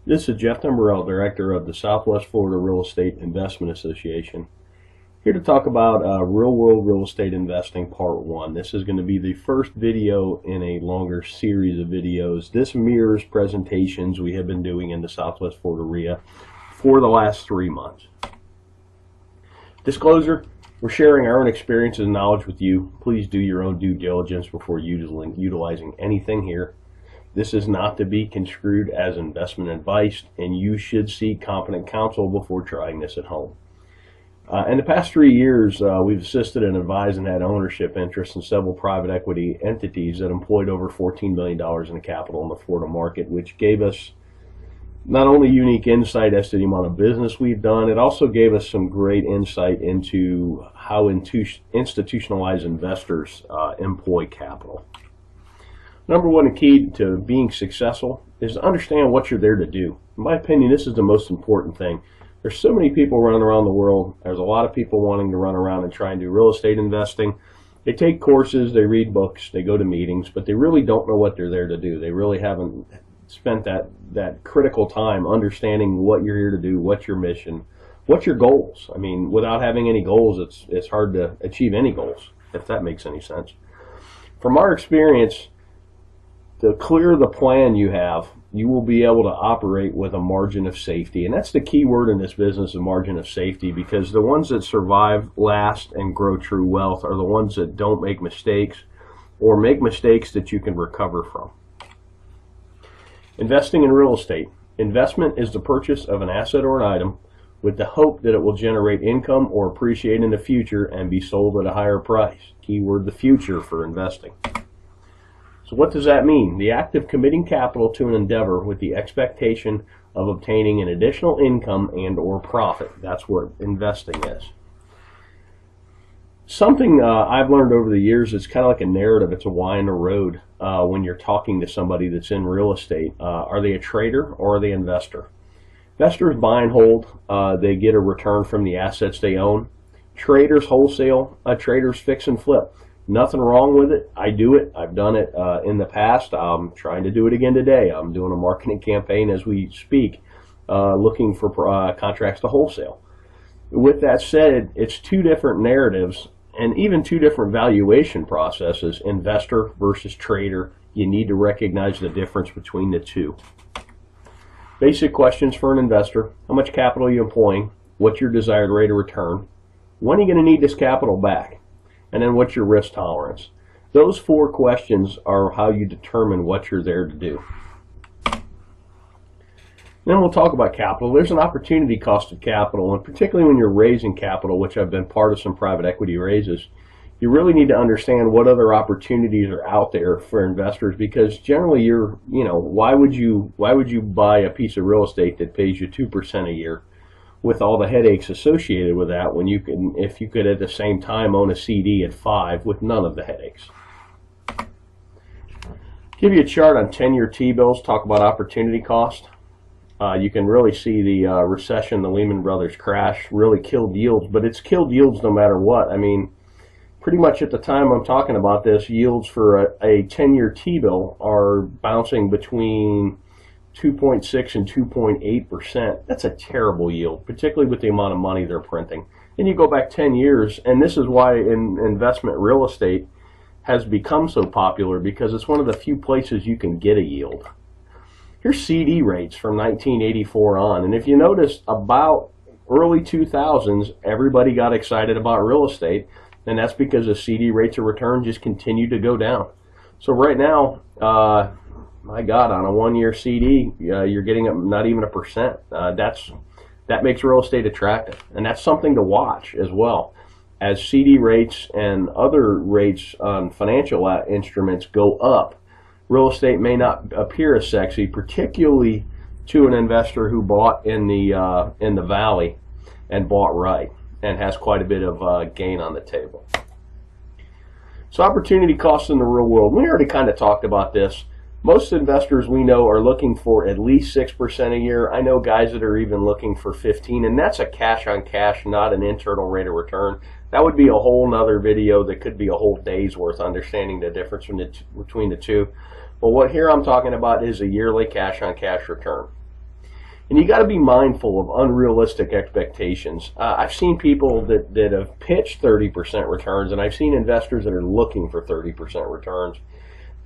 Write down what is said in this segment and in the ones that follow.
This is Jeff Timberell, Director of the Southwest Florida Real Estate Investment Association, here to talk about real-world real estate investing Part 1. This is going to be the first video in a longer series of videos. This mirrors presentations we have been doing in the Southwest Florida REIA for the last 3 months. Disclosure, we're sharing our own experiences and knowledge with you. Please do your own due diligence before utilizing anything here. This is not to be construed as investment advice, and you should seek competent counsel before trying this at home. In the past 3 years, we've assisted and advised and had ownership interests in several private equity entities that employed over $14 million in capital in the Florida market, which gave us not only unique insight as to the amount of business we've done, it also gave us some great insight into how institutionalized investors employ capital. Number one key to being successful is to understand what you're there to do. In my opinion, this is the most important thing. There's so many people running around the world. There's a lot of people wanting to run around and try and do real estate investing. They take courses, they read books, they go to meetings, but they really don't know what they're there to do. They really haven't spent that critical time understanding what you're here to do, what's your mission, what's your goals. I mean, without having any goals, it's hard to achieve any goals, if that makes any sense. From our experience, the clearer the plan you have, you will be able to operate with a margin of safety. And that's the key word in this business, a margin of safety, because the ones that survive, last, and grow true wealth are the ones that don't make mistakes or make mistakes that you can recover from. Investing in real estate. Investment is the purchase of an asset or an item with the hope that it will generate income or appreciate in the future and be sold at a higher price. Keyword, the future, for investing. So what does that mean? The act of committing capital to an endeavor with the expectation of obtaining an additional income and or profit. That's what investing is. Something I've learned over the years, it's kind of like a narrative. It's a why in the road when you're talking to somebody that's in real estate. Are they a trader or are they an investor? Investors buy and hold. They get a return from the assets they own. Traders wholesale. Traders fix and flip. Nothing wrong with it. I do it. I've done it in the past. I'm trying to do it again today. I'm doing a marketing campaign as we speak, looking for contracts to wholesale. With that said, it's two different narratives and even two different valuation processes, investor versus trader. You need to recognize the difference between the two. Basic questions for an investor. How much capital are you employing? What's your desired rate of return? When are you going to need this capital back? And then what's your risk tolerance? Those 4 questions are how you determine what you're there to do. Then we'll talk about capital. There's an opportunity cost of capital, and particularly when you're raising capital, which I've been part of some private equity raises, you really need to understand what other opportunities are out there for investors, because generally why would you buy a piece of real estate that pays you 2% a year with all the headaches associated with that, when if you could at the same time own a CD at 5 with none of the headaches. Give you a chart on 10-year T-bills, talk about opportunity cost. You can really see the recession, the Lehman Brothers crash really killed yields, but it's killed yields no matter what. I mean, pretty much at the time I'm talking about this, yields for a 10-year T-bill are bouncing between 2.6 and 2.8%. That's a terrible yield, particularly with the amount of money they're printing. And you go back 10 years, and this is why investment real estate has become so popular, because it's one of the few places you can get a yield. Here's CD rates from 1984 on, and if you notice, about early 2000s, everybody got excited about real estate, and that's because the CD rates of return just continued to go down. So right now, my God, on a 1-year CD, you're getting not even 1%. That makes real estate attractive, and that's something to watch as well. As CD rates and other rates on financial instruments go up, real estate may not appear as sexy, particularly to an investor who bought in the valley and bought right and has quite a bit of gain on the table. So opportunity costs in the real world. We already kind of talked about this. Most investors we know are looking for at least 6% a year. I know guys that are even looking for 15%, and that's a cash on cash, not an internal rate of return. That would be a whole nother video that could be a whole day's worth, understanding the difference between the two. But what here I'm talking about is a yearly cash on cash return. And you got to be mindful of unrealistic expectations. I've seen people that have pitched 30% returns, and I've seen investors that are looking for 30% returns.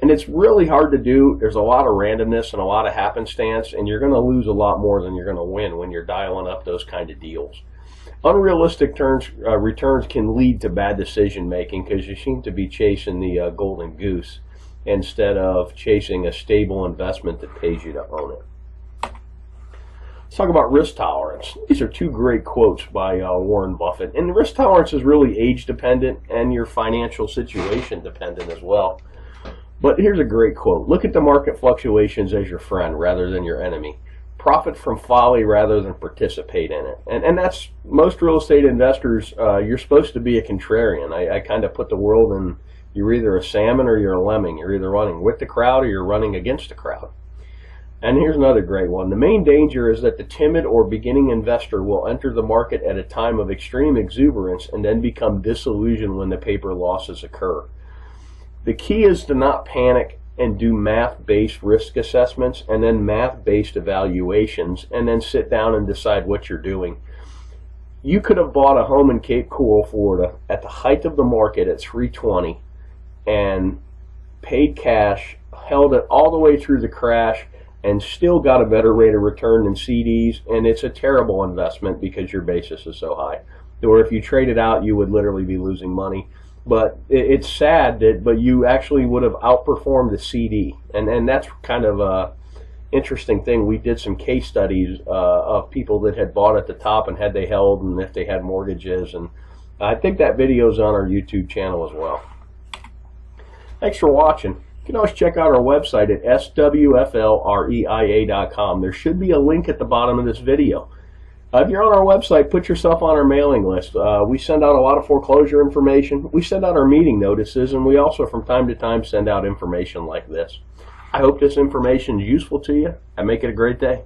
And it's really hard to do. There's a lot of randomness and a lot of happenstance, and you're going to lose a lot more than you're going to win when you're dialing up those kind of deals. Unrealistic returns can lead to bad decision making because you seem to be chasing the golden goose instead of chasing a stable investment that pays you to own it. Let's talk about risk tolerance. These are two great quotes by Warren Buffett. And risk tolerance is really age dependent and your financial situation dependent as well. But here's a great quote. Look at the market fluctuations as your friend rather than your enemy. Profit from folly rather than participate in it. And that's most real estate investors. You're supposed to be a contrarian. I kind of put the world in, you're either a salmon or you're a lemming. You're either running with the crowd or you're running against the crowd. And here's another great one. The main danger is that the timid or beginning investor will enter the market at a time of extreme exuberance and then become disillusioned when the paper losses occur. The key is to not panic and do math-based risk assessments and then math-based evaluations and then sit down and decide what you're doing. You could have bought a home in Cape Coral, Florida at the height of the market at $320 and paid cash, held it all the way through the crash, and still got a better rate of return than CDs, and it's a terrible investment because your basis is so high. Or if you trade it out, you would literally be losing money. But it's sad but you actually would have outperformed the CD, and that's kind of a interesting thing. We did some case studies of people that had bought at the top and had they held, and if they had mortgages, and I think that video is on our YouTube channel as well. Thanks for watching. You can always check out our website at swflreia.com. There should be a link at the bottom of this video. If you're on our website, put yourself on our mailing list. We send out a lot of foreclosure information. We send out our meeting notices, and we also from time to time send out information like this. I hope this information is useful to you, and make it a great day.